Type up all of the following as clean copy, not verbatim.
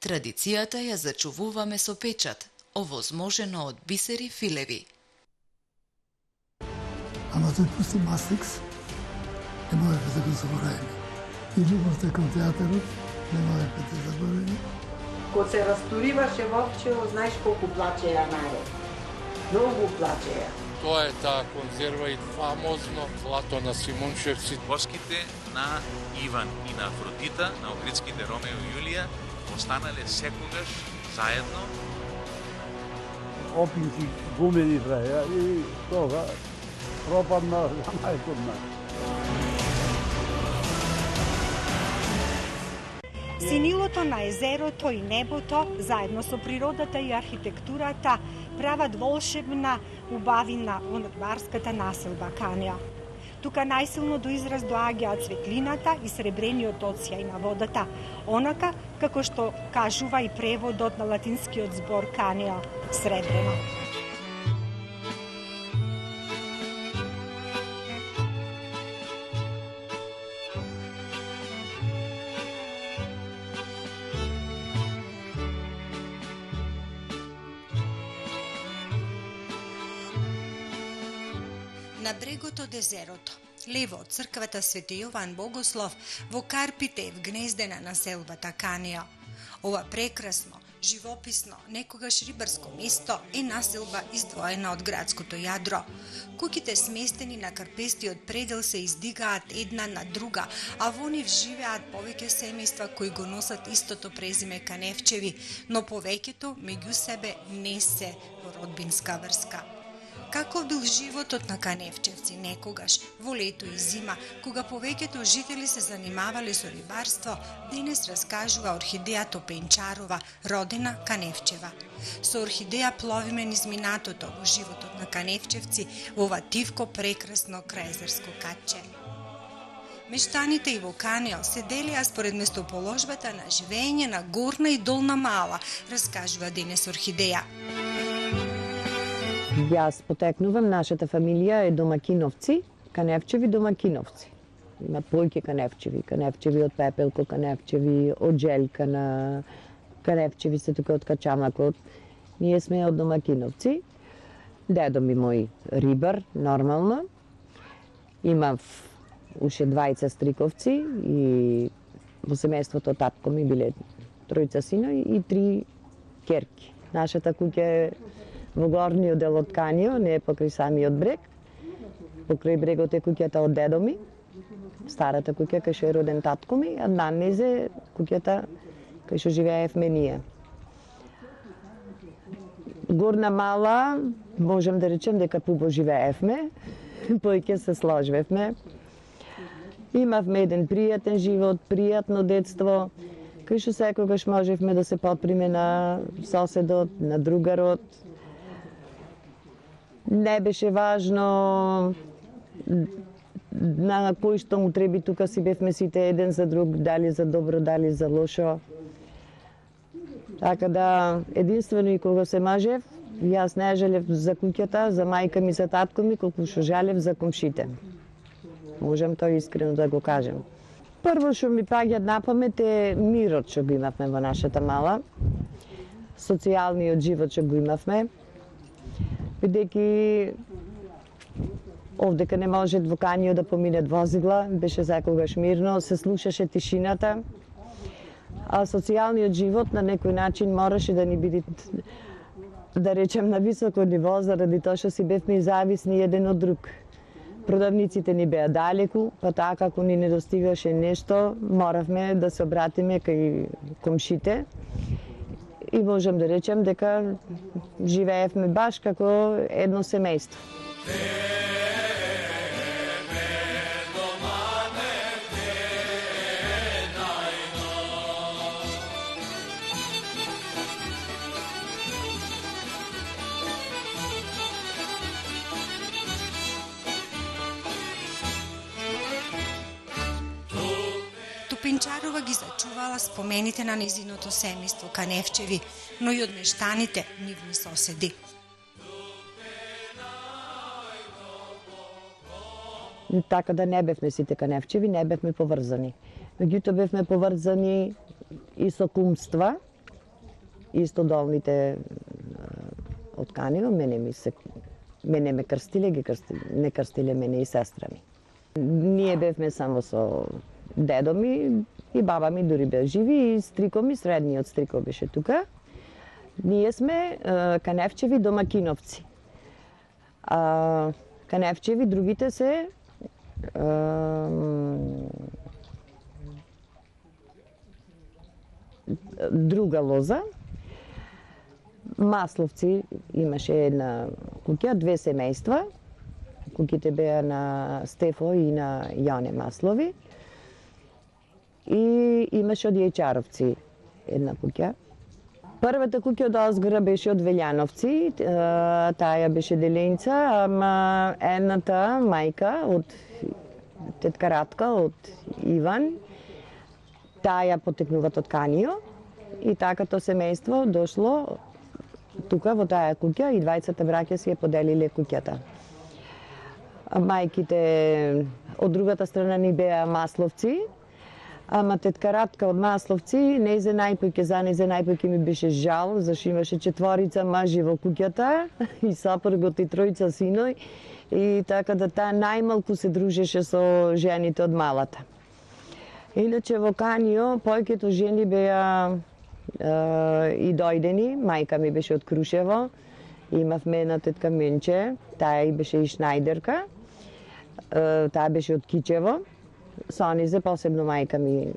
Традицијата ја зачувуваме со печат, овозможено од бисери филеви. Ама тој пусти Мастрикс, не можеше да го заборавиме. И љубовта кон театарот, не можеше да заборавиме. Кога се растуриваше Вовчево, знаеш колку плачеја народ. Многу плачеја. Тоа е таа конзерва и фамозно злато на Симоншевци. Воските на Иван и на Афродита, на огридските Ромео и Јулија, останале секогаш заедно. Опинци гумени правеа и тога пропадна за најкодна. Синилото на езерото и небото, заедно со природата и архитектурата, прават волшебна убавина во надморската населба Канеа. Тука најсилно до израз доаѓаат светлината и сребрениот одсјај на водата, онака како што кажува и преводот на латинскиот збор Канеа, сребрено. На брегот од езерото, лево од црквата Свети Јован Богослов, во карпите е вгнездена населбата Канеа. Ова прекрасно, живописно, некогаш рибарско место е населба издвоена од градското јадро. Куќите сместени на карпестиот предел се издигаат една на друга, а во нив живеат повеќе семејства кои го носат истото презиме Каневчеви, но повеќето меѓу себе не се во родбинска врска. Каков бил животот на каневчевци некогаш, во лето и зима, кога повеќето жители се занимавале со рибарство, денес раскажува Орхидеја Топенчарова, родена Каневчева. Со Орхидеја пловиме низ минатото во животот на каневчевци во ова тивко прекрасно крајезерско катче. Мештаните и во Канеа се делеа според местоположбата на живење на Горна и Долна Мала, раскажува денес Орхидеја. Јас потекнувам, нашата фамилија е домакиновци, Каневчеви домакиновци. Има повеќе Каневчеви, Каневчеви од Пепелко, Каневчеви од Желка на Каневчеви се тука од Качамакот. Ние сме од домакиновци. Дедо ми мој рибар, нормално. Имав уште двајца стриковци и во семејството татко ми биле тројца сина и 3 керки. Нашата куќа е во горниот дел од Канеа, не е покрај самиот брег. Покрај брегот е куќата од дедо ми, старата куќа кај што е роден татко ми, а данес е куќата кај што живеевме ние. Горна Мала, можам да речем дека пубо живеевме, поиќе се сложвевме. Имавме еден пријатен живот, пријатно детство, кај што секогаш можевме да се подприме на соседот, на другарот. Не беше важно на кој што му треби, тука си бевме сите еден за друг, дали за добро, дали за лошо. Така да, единствено и кога се мажев, јас не жалев за куќата, за мајка ми, за татко ми, колку што жалев за комшите. Можам тоа искрено да го кажем. Прво што ми паѓа на памет е мирот што го имавме во нашата мала, социјалниот живот што го имавме, бидејќи овдека не може во Канеа да поминат возила, беше секогаш мирно, се слушаше тишината, а социјалниот живот на некој начин мораше да ни биде, да речем, на високо ниво, заради тоа што си бевме зависни еден од друг. Продавниците ни беа далеку, па така како ни недостигаше нешто, моравме да се обратиме кај комшите. И можам да речем дека живеевме баш како едно семејство. Топенчарова ги зачувала спомените на незиното семејство Каневчеви, но и од мештаните, нивни соседи. Така да не бевме сите Каневчеви, не бевме поврзани. Меѓутоа бевме поврзани и со кумства, Исто долните од Канио, мене ме крстиле, не крстиле мене и сестра ми. Ние бевме само со дедо ми и баба ми дури беа живи и стрико ми, средниот стрико беше тука. Ние сме Каневчеви домакиновци. Каневчеви, другите се друга лоза. Масловци имаше една куќа, две семејства. Куќите беа на Стефо и на Јане Маслови. И имаше од Јајчаровци една куќа. Првата куќа од Озгора беше од Велјановци, таа беше деленца, ама едната мајка од тетка Радка, од Иван, таа потекнуваат од Канио и такато семејство дошло тука во таа куќа и двајцата браќа си ја поделиле куќата. Мајките од другата страна ни беа Масловци, ама тетка Радка од Масловци, нејзе најпојќе ми беше жал, зашто имаше 4 мажи во куќата и сопругот и 3 синој, и така да таа најмалку се дружеше со жените од малата. Иначе во Канио појкето жени беа и дојдени, мајка ми беше од Крушево, имавме една тетка Менче, таа и беше и шнајдерка, таа беше од Кичево, со низе посебно мајка ми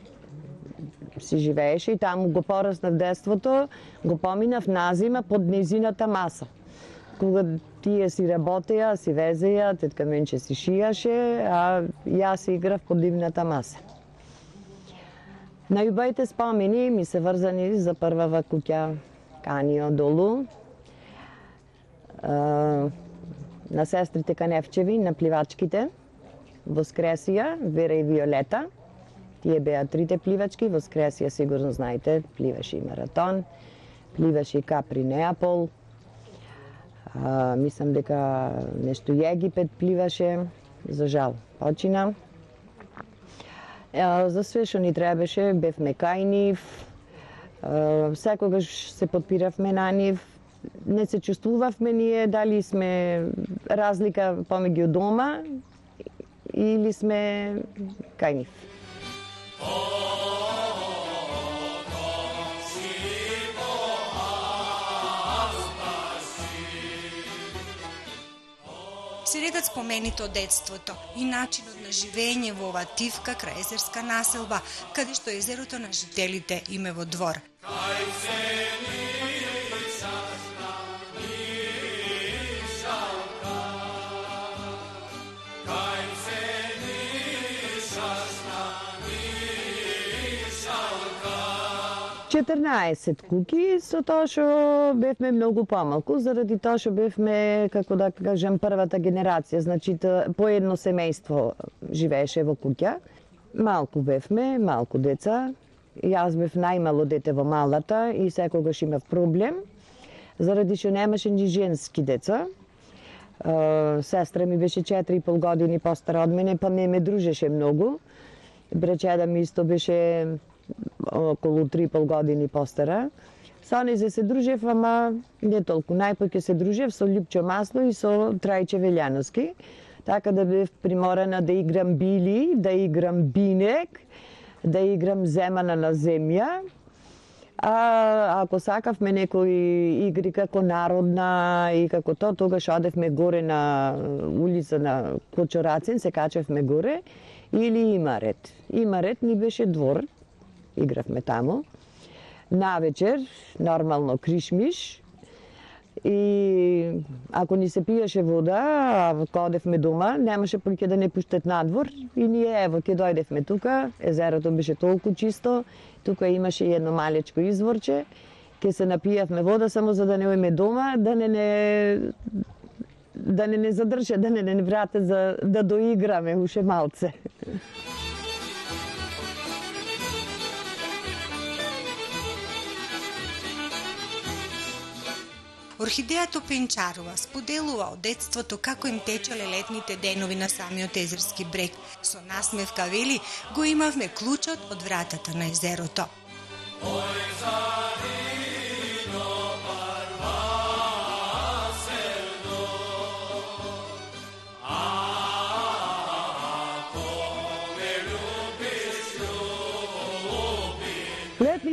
си живееше и таму го пораснав детството, го поминав назима под незината маса. Кога тие си работеја, си везеја, тетка Менче си шијаше, а јас си играв под нивната маса. Најубавите спомени ми се врзани за првава куќа Канио долу, на сестрите Каневчеви, на пливачките, Воскресија, Вера и Виолета. Тие беа 3 пливачки, Воскресија сигурно знаете, пливаше и маратон, пливаше и Капри Неапол, мислам дека нешто Египет пливаше, за жал почина. За све што ни требаше, бевме кај нив, секогаш се подпиравме на нив, не се чувствувавме ние дали сме разлика помеѓу дома или сме кај нив. Се редат спомените од детството и начинот на живење во оваа тивка крајезерска населба, каде што езерото на жителите име во двор. Четирнаесет куќи, со тоа што бевме многу помалку, заради тоа што бевме, како да кажем, првата генерација, значи по едно семејство живееше во куќа. Малку бевме, малку деца. Јас бев најмало дете во малата и секогаш имав проблем, заради што немаше ни женски деца. Сестра ми беше 4,5 години постара од мене, па не ме дружеше многу. Брачеда ми исто беше околу 3,5 години постара. Со нејзе се дружев, ама не толку. Најпоќе се дружев со Љупчо Масло и со Трајче Велјановски. Така да бев приморана да играм били, да играм бинек, да играм земана на земја. А ако сакавме некои игри како народна и како тоа, тогаш одевме горе на улица на Кочорацин, се качевме горе, или Имарет. Имарет ни беше двор, игравме таму. Навечер, нормално кришмиш, и ако ни се пиеше вода, а кога одевме дома, немаше поќе да не пуштат надвор, и ние ево ќе дојдевме тука, езерото беше толку чисто, тука имаше едно малечко изворче, ќе се напијавме вода само за да не ојме дома, да не задржа, да не врате за да доиграме уште малце. Орхидејата Пенчарова споделува од детството како им течеле летните денови на самиот езерски брег. Со насмевка вели, го имавме клучот од вратата на езерото.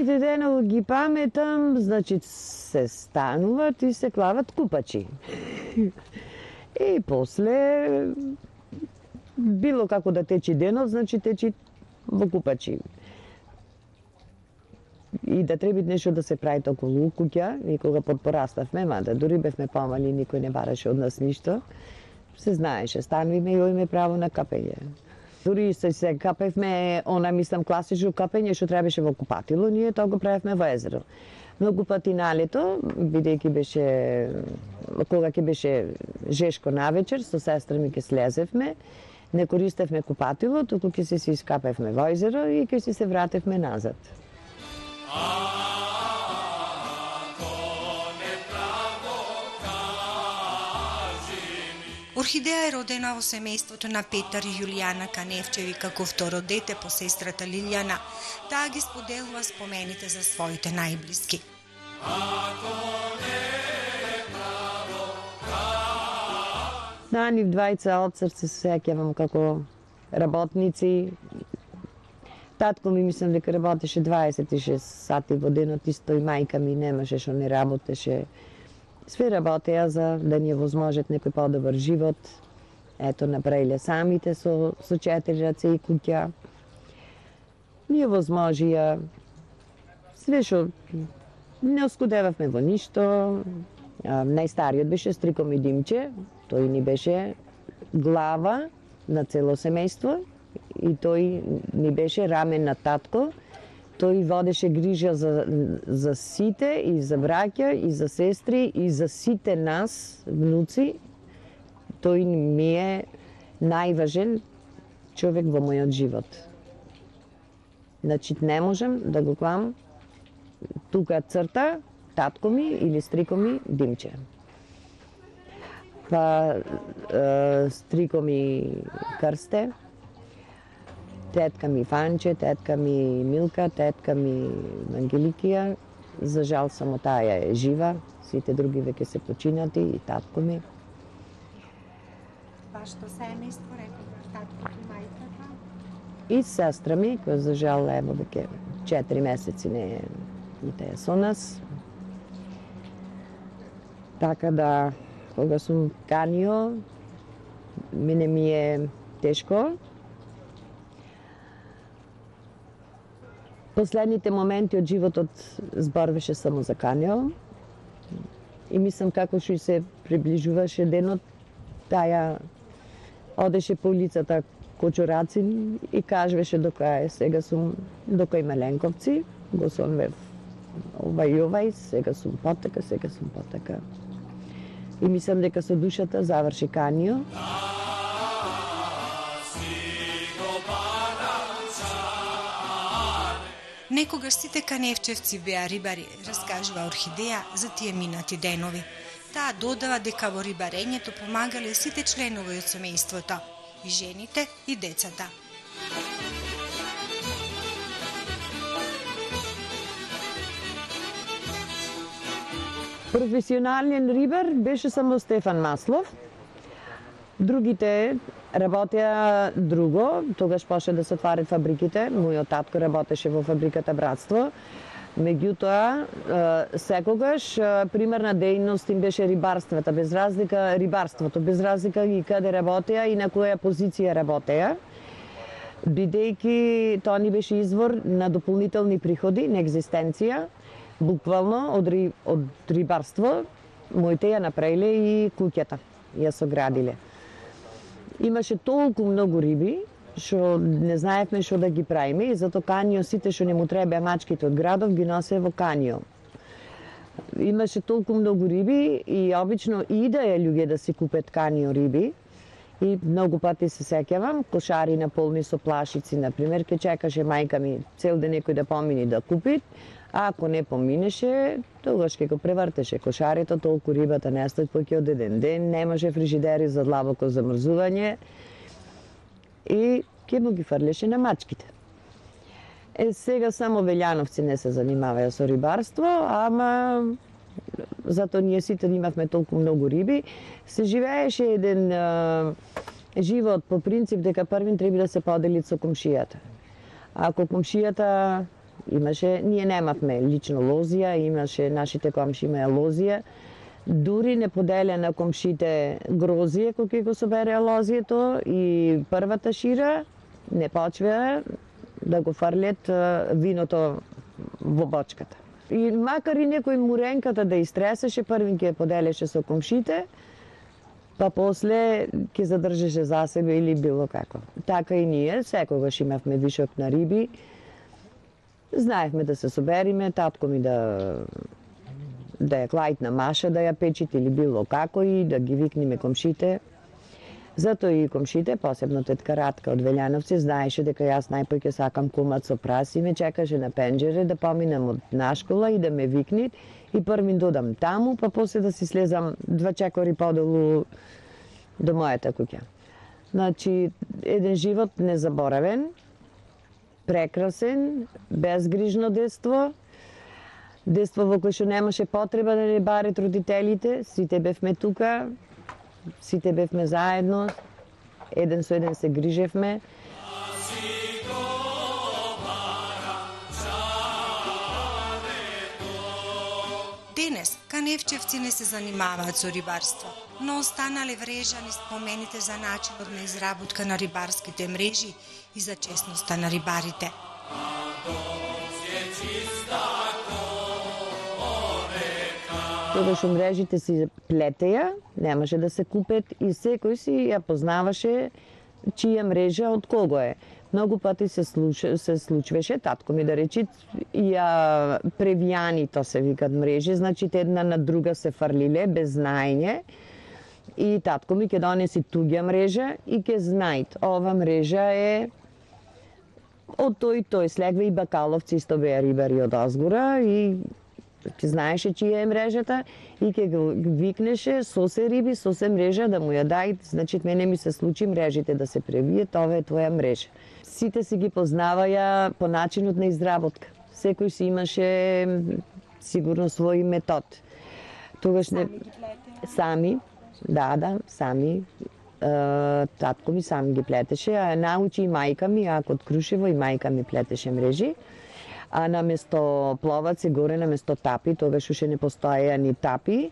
Првните денови ги паметам, значи се стануват и се клават купачи. И после било како да течи денот, значи течи во купачи. И да треба нешто да се прави околу куќа, и кога подпораставме, мада дури бевме помали, никој не бараше од нас ништо, се знаеше, стануваме и имаме право на капење. Дури се капевме, мислам, класично капење што требаше во купатило, ние тоа го правевме во езеро. Многу пати на лето, бидејќи беше, кога ќе беше жешко навечер, со сестра ми ќе слезевме, не користевме купатило, туку ќе се искапевме во езеро и ќе се вратевме назад. Орхидеја е родена во семејството на Петар и Јулијана Каневчеви како второ дете по сестрата Лилјана. Таа ги споделува спомените за своите најблиски. На нив двајца од срце се сеќавам како работници. Татко ми мислам дека работеше 26 сати во денот, исто и мајка ми немаше што не работеше. Све работеа за да ни возможат некој подобар живот. Ето, направиле самите со 4 раце и куќа. Ние возможија све што не оскудевавме во ништо. Најстариот беше стриком и Димче. Тој ни беше глава на цело семејство и тој ни беше рамен на татко. Тој водеше грижа за сите, и за браќа, и за сестри, и за сите нас, внуци. Тој ми е најважен човек во мојот живот. Значи, не можем да го клам тука црта, татко ми или стрико ми Димче. Па стрико ми Крсте, тетка ми Фанче, тетка ми Милка, тетка ми Ангеликија. За жал само таа е жива, сите други веќе се починати, и татко ми. Вашето семејство, реков таткото и мајката? И сестра ми, која за жал ево веќе 4 месеци не е со нас. Така да, кога сум канио, мене ми е тешко. Последните моменти од животот зборваше само за канио. И мислам како што се приближуваше денот, таја одеше по улицата Кочурацин и кажуваше дока сега сум дока Меленковци, го сонвев овај и овај, сега сум потека, сега сум потека. И мислам дека со душата заврши канио. Некогаш сите каневчевци беа рибари, раскажува Орхидеја за тие минати денови. Таа додава дека во рибарењето помагале сите членови од семејството, и жените, и децата. Професионален рибар беше само Стефан Маслов. Другите работеа друго, тогаш почна да се отварят фабриките. Мојот татко работеше во фабриката Братство. Меѓутоа, секогаш примерна дејност им беше рибарството, без разлика и каде работеа и на која позиција работеа, бидејќи тоа ни беше извор на дополнителни приходи, на екзистенција, буквално од рибарство. Моите ја направиле и куќата, ја соградиле. Имаше толку многу риби, што не знаевме што да ги правиме, и зато канио сите што не му требеа мачките од градов ги носе во канио. Имаше толку многу риби и обично идеја луѓе да си купат канио риби, и многу пати се сеќавам, кошари наполни со плашици, например, ке чекаше мајка ми цел ден некој да помини да купи, а ако не поминеше, тогаш ке го превртеше кошарито, толку рибата нестат поќе од еден ден, немаше фрижидери за длабоко замрзување и ке му ги фрлеше на мачките. Сега само велјановци не се занимаваја со рибарство, ама зато ние сите имавме толку многу риби. Се живееше еден живот по принцип дека првин треба да се подели со комшијата. Ако комшијата Ние немавме лично лозија, нашите комши имаа лозија. Дури не поделя на комшите грозие кога ќе го собереа лозието и првата шира не почваа да го фрлят виното во бочката. И макар и некој муренката да истресеше, првин ќе поделеше со комшите, па после ќе задржеше за себе или било како. Така и ние, секогаш имавме вишок на риби, знаевме да се собериме, татко ми да ја клајтна маша да ја печите или било како и да ги викнеме комшите. Затоа и комшите, посебно тетка Радка од Велјановци, знаеше дека јас најпој ќе сакам комат со прас и ме чекаше на пенџере да поминам од нашкола и да ме викнит и првин додам таму, па после да си слезам 2 чекори подолу до мојата куќа. Значи, еден живот незаборавен, прекрасен, безгрижно детство, детство во кој што немаше потреба да не барат родителите, сите бевме тука, сите бевме заедно, еден со еден се грижевме. Денес каневчевци не се занимаваат со рибарство, но останале врежани спомените за начинот на изработка на рибарските мрежи и за честноста на рибарите. Тогаш мрежите си плетеја, немаше да се купат и секој си ја познаваше чија мрежа од кого е. Многу пати се случваше, татко ми да речи, ја превијани, то се викат мрежи, значи една на друга се фрлиле без знаење и татко ми ќе донеси туѓа мрежа и ќе знаит, ова мрежа е од тој слегва и бакаловци исто беа рибари од Озгора и ќе знаеше чија е мрежата и ќе го викнеше со се риби, со се мрежа да му ја дај, значи мене ми се случи мрежите да се превијат, ова е твоја мрежа. Сите си ги познаваја по начинот на изработка. Секој си имаше сигурно свој метод. Тогаш не сами, сами. Татко ми сам ги плетеше, а научи и мајка ми, ако од Крушево и мајка ми плетеше мрежи. А наместо пловаци горе, наместо тапи, тогаш уште не постоеја ни тапи.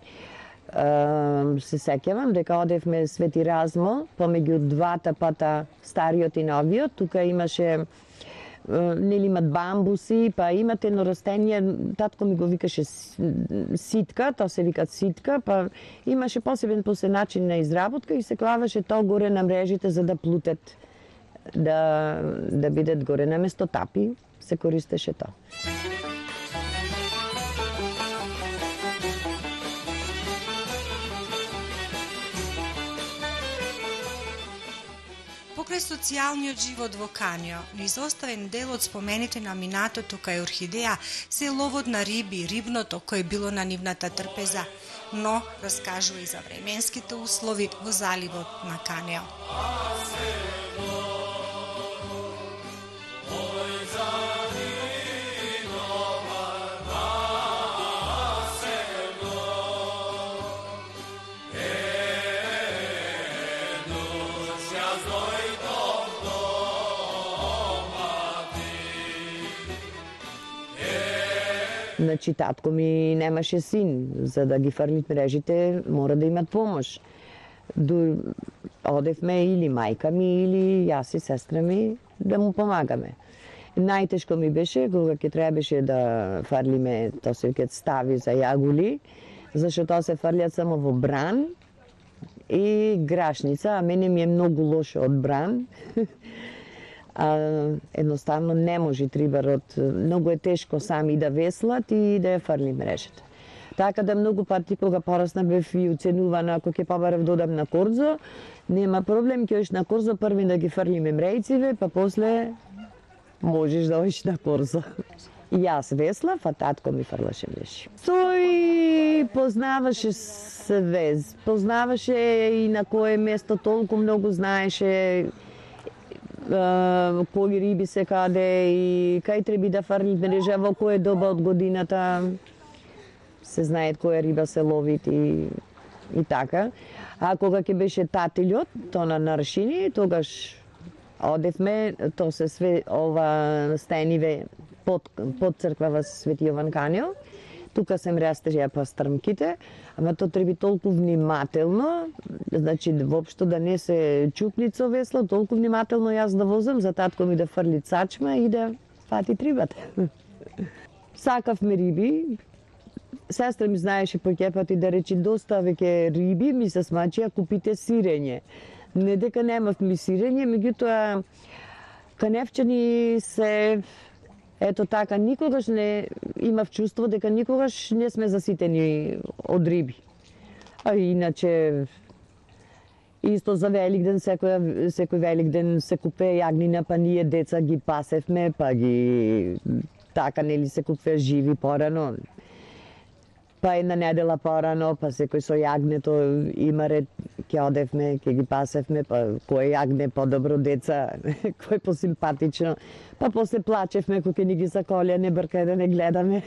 Се сеќавам дека одевме Свети Размо, помеѓу двата пата, стариот и новиот, тука имаше нели имат бамбуси, па имате едно растение, татко ми го викаше ситка, то се викат ситка, па имаше посебен начин на изработка и се клаваше то горе на мрежите за да плутат, да бидат горе наместо тапи. Се користеше тоа. Покрај социјалниот живот во Канио, неизоставен дел од спомените на минатото кај Орхидеја се ловот на риби, рибното кое било на нивната трпеза, но раскажува и за временските услови во заливот на Канио. Значи, татко ми немаше син, за да ги фрлит мрежите, мора да имат помош. Одевме или мајка ми, или јас и сестра ми да му помагаме. Најтешко ми беше кога ќе требаше да фрлиме, то се викат стави за јагули, зашто тоа се фрлиат само во бран и грашница, а мене ми е многу лошо од бран. Едноставно не може рибарот, многу е тешко сами да веслат и да ја фрли мрежата. Така да многу пати кога порасна бев и уценувана, ако ќе побарав додам на корзо, нема проблем, ќе оиш на корзо први да ги фрлиме мрејциве, па после можеш да оиш на корзо. И јас веслав, а татко ми фрлаше мрежи. Тој познаваше све, познаваше и на кое место толку многу знаеше кои риби се каде и кај треби да фрли мрежа, во кое доба од годината се знаат која риба се ловит и така. А кога ќе беше татилјот, то на Наршини, тогаш одевме, то се све ова стениве под црква во Свети Јован Канио. Тука се растежа па стрмките, ама то треба толку внимателно, значи воопшто да не се чукница весло, толку внимателно јас да возам, за татко ми да фрли цачма и да фати рибата. Сакавме риби, сестра ми знаеше по кепати да речи доста веќе риби, ми се смачија купите сирење. Не дека немавме сирење, меѓутоа каневчани се ето така, никогаш не имав чувство дека никогаш не сме заситени од риби. А иначе исто за Великден, секој Великден се купе јагнина, па ние деца ги пасевме, па ги така нели се купе живи порано. Па една недела порано, па секој со јагнето има ред, ќе одевме, ќе ги пасевме, па кој јагне подобро деца, кој посимпатично, па после плачевме кога ни ги заколја, не бркај да не гледаме.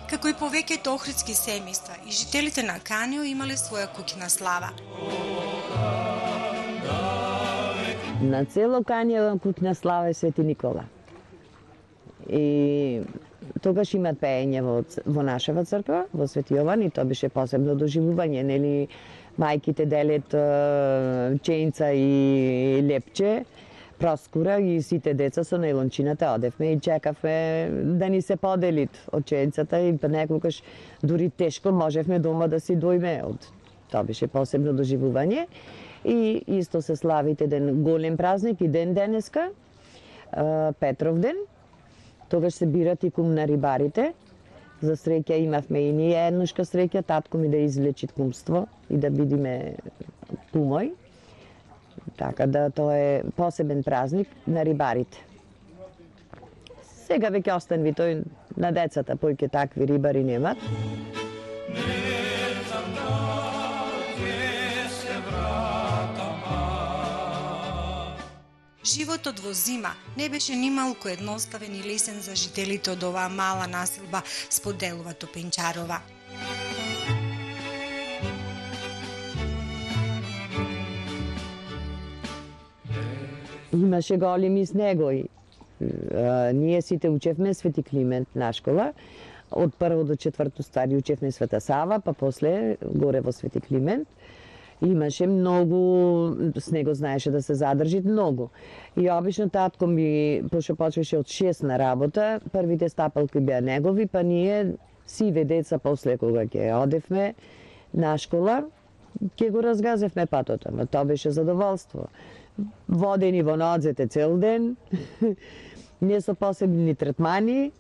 Како и повеќето охридски семејства, и жителите на Канио имале своја куќна слава. На цело Канио куќна слава е Свети Никола. И тогаш имат пеење во нашава црква, во Свети Јован, и тоа беше посебно доживување, нели мајките делет ченца и лепче, проскура и сите деца со најлончината одевме и чекавме да ни се поделит од ченцата и некогаш дури тешко можевме дома да си дојме од. Тоа беше посебно доживување и исто се славите ден голем празник и ден денеска, Петров ден. Тогаш се бират и кум на рибарите. За среќа имавме и ние еднушка среќа, татко ми да извлечи кумство и да бидиме кумој. Така да тоа е посебен празник на рибарите. Сега веќе останви тој на децата, поиќе такви рибари немат. Животот во зима не беше нималку едноставен и лесен за жителите од оваа мала населба, споделува Топенчарова. Имаше големи снегови. Ние сите учевме Свети Климент на школа. Од прво до четврто стари учевме Света Сава, па после горе во Свети Климент. Имаше многу, снего знаеше да се задржи многу. И обично татко ми, пошто почваше од 6 на работа, првите стапалки беа негови, па ние сиве деца после кога ќе одевме на школа, ќе го разгазевме патото, но тоа беше задоволство. Водени во нодзете цел ден, не со посебни третмани,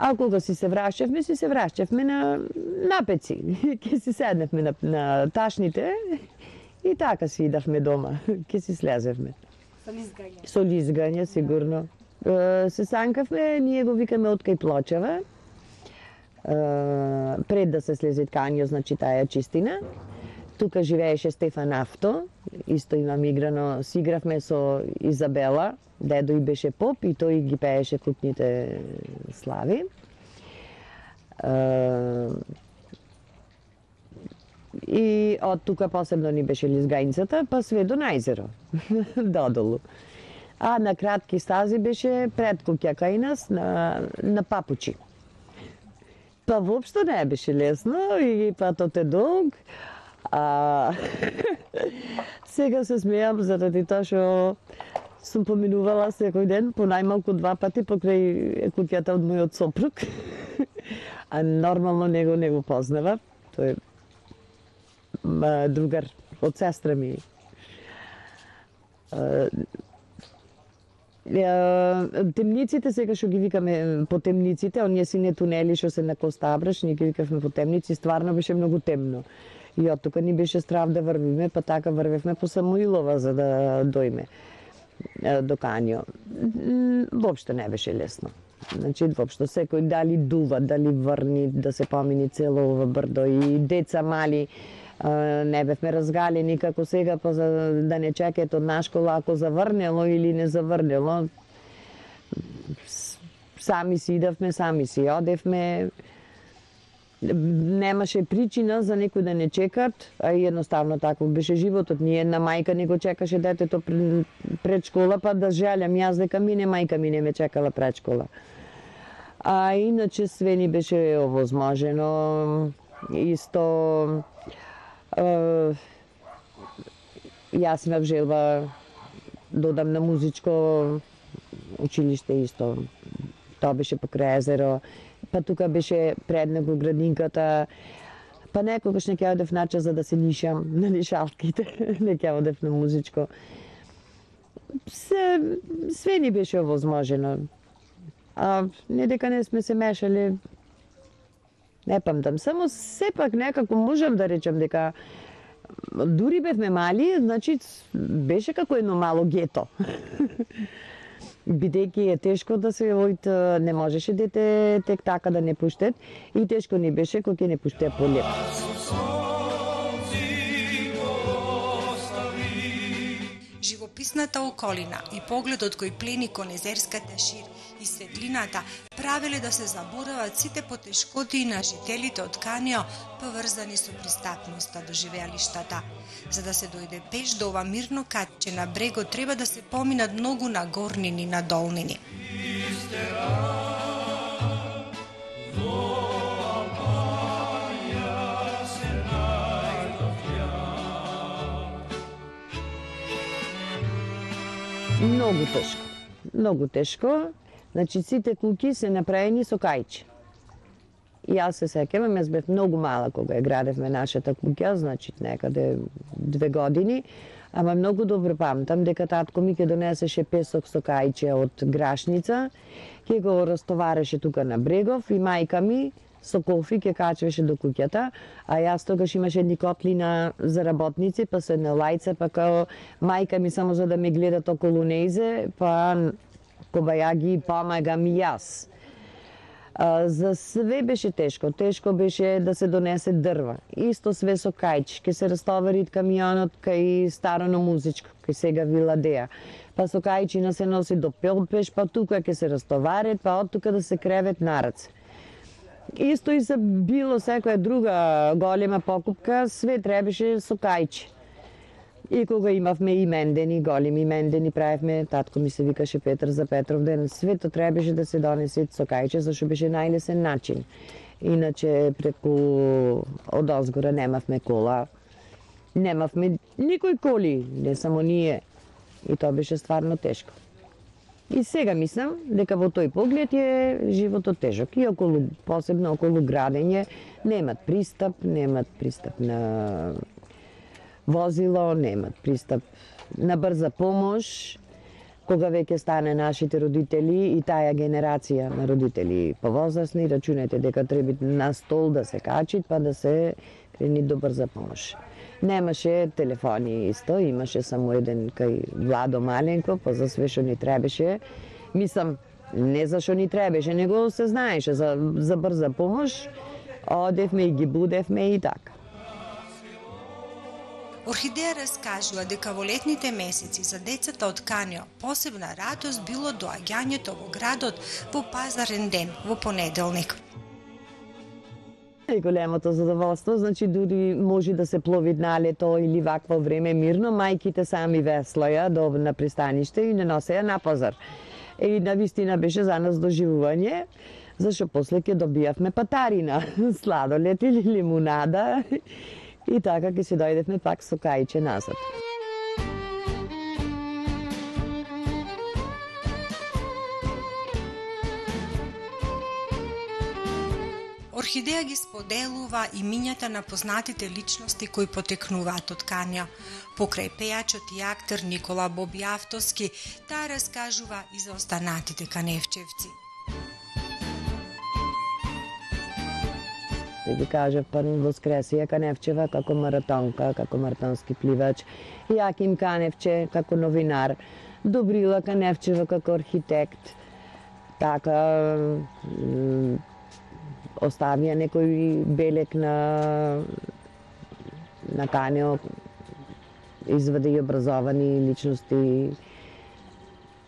а кога си се врашчевме на напеци. Ке си седневме на ташните и така си идавме дома. Ке си слезевме. Со лизгање, сигурно. Се санкавме, ние го викаме од кај Плочева. Пред да се слезе Канио, значи таа чистина. Тука живееше Стефан Авто, исто имам играно, си игравме со Изабела, дедо и беше поп и тој ги пееше купните слави. И од тука посебно ни беше лизгајницата, па све до најзеро, додолу. А на кратки стази беше пред куќа кај нас на папучи. Па воопшто не беше лесно и патот е долг. Сега се смејам заради тоа што сум поминувала секој ден по најмалку 2 пати покрај куќата од мојот сопруг. А нормално него не го познава. Тој е другар од сестра ми. Темниците сега што ги викаме по темниците, оние сине тунели што се на Коста Абраш, ние ги викавме по темници, стварно беше многу темно. И од тука ни беше страв да врвиме, па така врвевме по Самуилова за да дојме до Канио. Воопшто не беше лесно. Значи, воопшто секој дали дува, дали врни, да се помини цело ова брдо и деца мали, не бевме разгалени како сега, па за да не чекаат од на школа ако заврнело или не заврнело. Сами си идавме, сами си одевме. Немаше причина за некој да не чекат, а едноставно таков беше животот. Ни една мајка не го чекаше детето пред школа, па да жалям јас дека мајка ми не ме чекала пред школа. А иначе све ни беше овозможено. Исто јас имав желба да одам на музичко училиште исто. Тоа беше покрај езеро. Па тука беше пред него градинката. Па некогаш не ќе одев нача за да се нишам на нишалките. Не ќе одев на музичко. Све ни беше овозможено. А не дека не сме се мешали, не памтам. Само сепак некако можам да речам дека дури бевме мали, значи беше како едно мало гето. Бидејќи е тешко да се не можеше дете тек така да не пуштат и тешко ни беше кога ќе не пуштеа полет. Живописната околина и погледот кој плени кон езерската шир и светлината правеле да се заборават сите потешкоти на жителите од Канио поврзани со пристапноста до живеалиштата. За да се дојде пеш до ова мирно катче на брегот треба да се поминат многу нагорнини и надолнини. Многу тешко. Многу тешко. Значи сите куќи се направени со кајче. И јас се сеќавам, јас бев многу мала кога ја градевме нашата куќа, значи некаде 2 години, ама многу добро памтам дека татко ми ќе донесеше песок со кајче од Грашница, ќе го растовареше тука на брегов и мајка ми со кофи ќе качваше до куќата, а јас тогаш имаше едни котлина за работници, па со една лајца, па као мајка ми само за да ме гледат околу нејзе, па кога ја ги помагам и јас. За све беше тешко. Тешко беше да се донесе дрва. Исто све со кајч. Ке се растовари камионот кај Старано музичко, кај сега Виладеја. Па со кајчина се носи до Пелпеш, па тука ке се растоварет, па од тука да се кревет на раце. Исто и за било секоја друга голема покупка, све требаше со кајче. И кога имавме имендени, големи имендени, правевме, татко ми се викаше Петар за Петров ден, свето требаше да се донесе со кајче, зашто беше најлесен начин. Иначе преку од озгора немавме кола, немавме никој коли, не само ние. И тоа беше стварно тешко. И сега мислам дека во тој поглед е животот тежок. И посебно околу градење, немат пристап на возило, немат пристап на брза помош, кога веќе стане нашите родители и таа генерација на родители повозрасни, рачунете дека треба на стол да се качи, па да се крени до брза помош. Немаше телефони исто, имаше само еден кај Владо Маленко, па за све што ни требеше. Мислам, не за што ни требеше, него се знаеше за брза помош, одевме и ги будевме и така. Орхидеја раскажува дека во летните месеци за децата од Канио посебна радост било доаѓањето во градот во пазарен ден, во понеделник. И големото задоволство, значи дури може да се плови на лето или вакво време мирно, мајките сами веслаја на пристаниште и не носеја на пазар. И навистина беше за нас доживување, зашто после ќе добијавме патарина, сладолед или лимунада. И така ќе се дојдевме пак со кајче назад. Орхидеја ги споделува имињата на познатите личности кои потекнуваат од Канио. Покрај пејачот и актер Никола Боби Автоски, таа раскажува и за останатите каневчевци. Ги кажа Воскресија Каневчева како маратонка, како маратонски пливач, Јаким Каневче како новинар, Добрила Каневчева како архитект. Така оставија некој белек на Канио, извади и образовани личности.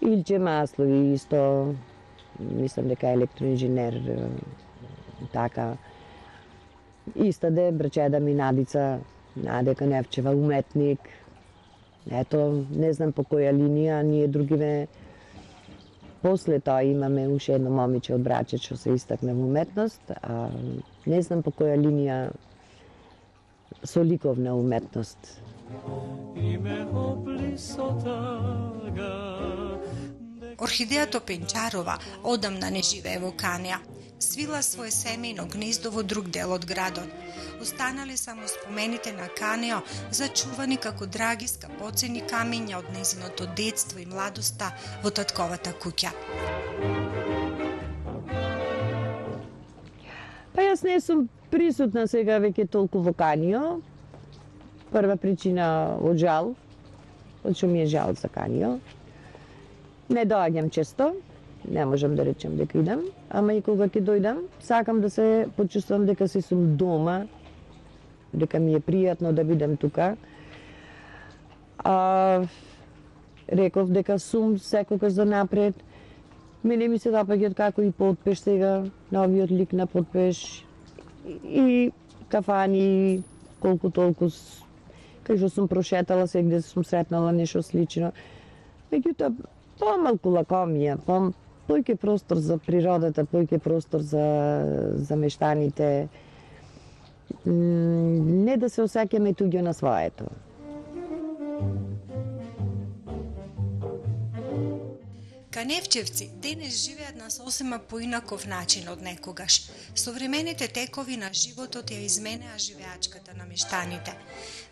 Илче Маслови исто, мислам дека е електроинженер, така. Истаде брачеда ми Надица, Наде Каневчева, уметник. Ето, не знам по која линија, ние другиве после тоа имаме уште едно момиче од Браче што се истакне во уметност, а не знам по која линија со ликовна уметност. Орхидејата Пенчарова одамна не живее во Канија. Свила свое семејно гнездо во друг дел од градот. Останале само спомените на Канио, зачувани како драги скапоцени камиња од незиното детство и младоста во татковата куќа. Па јас не сум присутна сега веќе толку во Канио. Прва причина од жал, од што ми е жал за Канио. Не доаѓам често, не можам да речем дека идам, ама и кога ќе дојдам, сакам да се почувствам дека си сум дома, дека ми е пријатно да бидам тука. Реков дека сум секогаш за напред. Мене ми се допаѓаат како и Потпеш сега, новиот лик на Потпеш, и кафани, колку толку, кај што сум прошетала, сегде сум сретнала нешто слично. Меѓутоа, помалку лакомија, поќе простор за природата, поќе простор за мештаните, не да се осеќаме туѓо на своето. Каневчевци денес живеат на сосема поинаков начин од некогаш. Современите текови на животот ја изменеа живеачката на мештаните.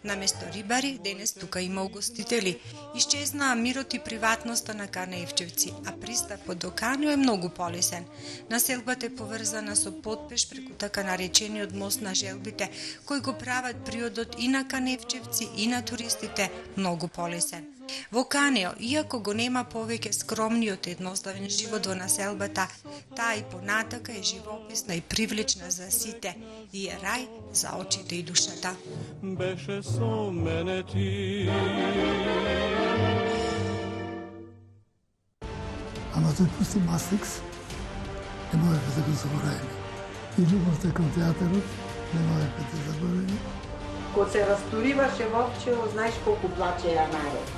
Наместо рибари, денес тука има угостители. Исчезнаа мирот и приватноста на каневчевци, а пристапот до Канио е многу полесен. Населбата е поврзана со Потпеш преку така наречениот мост на желбите, кој го прават приодот и на каневчевци и на туристите многу полесен. Во Канио, иако го нема повеќе скромниот едноставен живот во населбата, таа и понатака е живописна и привлечна за сите и е рај за очите и душата. Беше со мене ти. Ама тој пусти Мастрикс, не можеме да го заборавиме. И љубовта кон театарот, не можеме да заборавиме. Кога се растуриваше Вовчево, знаеш колку плачеја народ.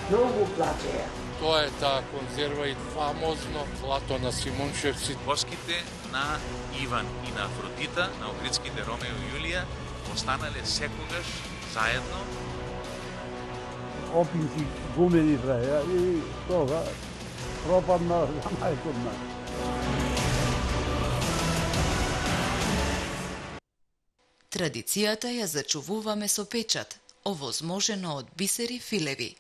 Многу плачеја. Тоа е таа конзерва и фамозно злато на Симоншевци. Воските на Иван и на Афродита, на огридските Ромео и Јулија, останале секогаш заедно. Опинки гумени браја и тога пропадна за најкодна. Традицијата ја зачувуваме со печат, овозможено од Бисери Филеви.